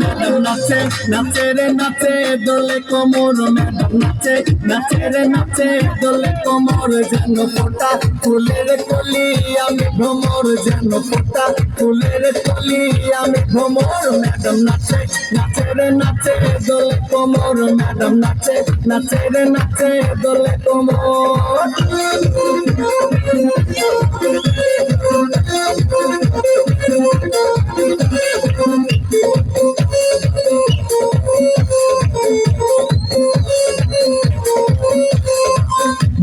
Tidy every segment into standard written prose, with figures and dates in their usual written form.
Madam নাচে নাচে রে নাচে দোলে কোমর, ম্যাডাম নাচে নাচে রে নাচে দোলে কোমর, যেন ফোটা ফুলের কলি আমি ভ্রমর, যেন ফোটা ফুলের কলি আমি ভ্রমর। ম্যাডাম নাচে নাচে রে নাচে দোলে কোমর, ম্যাডাম নাচে নাচে রে নাচে দোলে কোমর।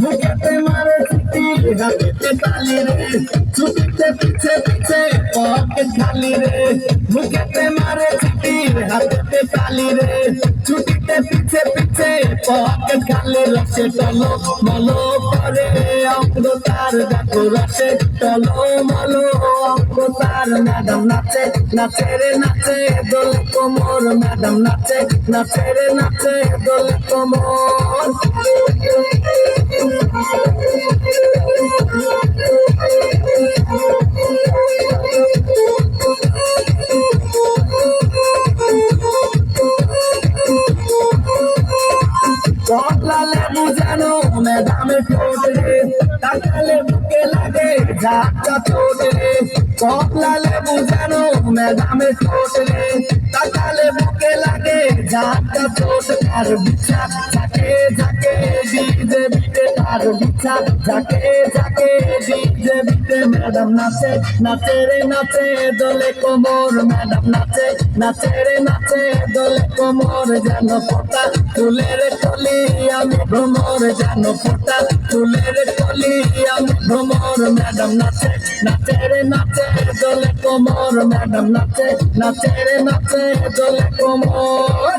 বুকেতে মারে চিঠি হাতে তালি রে, ছুটিতে পিছে পিছে পকেট খালি রে। বুকেতে মারে চিঠি হাতে তালি রে, ছুটিতে পিছে পিছে পকেট খালি। রসে টলো মলো করে অঙ্গ তার দেখো, রসে টলো মলো অঙ্গ তার। ম্যাডাম নাচে নাচে রে নাচে দোলে কোমর, ম্যাডাম নাচে নাচে রে নাচে দোলে কোমর। কমলা লেবু যেন ম্যাডামের ঠোঁট রে, তাকালে বুকে লাগে ঝাঁকা ঠোঁট রে। কমলা লেবু যেন ম্যাডামের ঠোঁট রে, তাকালে বুকে লাগে ঝাঁকা ঠোঁট। তার বিছা ঝাঁকে ঝাঁকে ডিজে বিটে, তার বিছা ঝাঁকে ঝাঁকে ডিজে বিটে। ম্যাডাম নাচে নাচে রে নাচে দোলে কোমর, ম্যাডাম নাচে নাচে রে নাচে দোলে কোমর, যেন ফোটা ফুলের কলি আমি ভ্রমর, যেন ফোটা ফুলের কলি আমি ভ্রমর। ম্যাডাম নাচে নাচে রে নাচে দোলে কোমর, ম্যাডাম নাচে নাচে রে নাচে দোলে কোমর।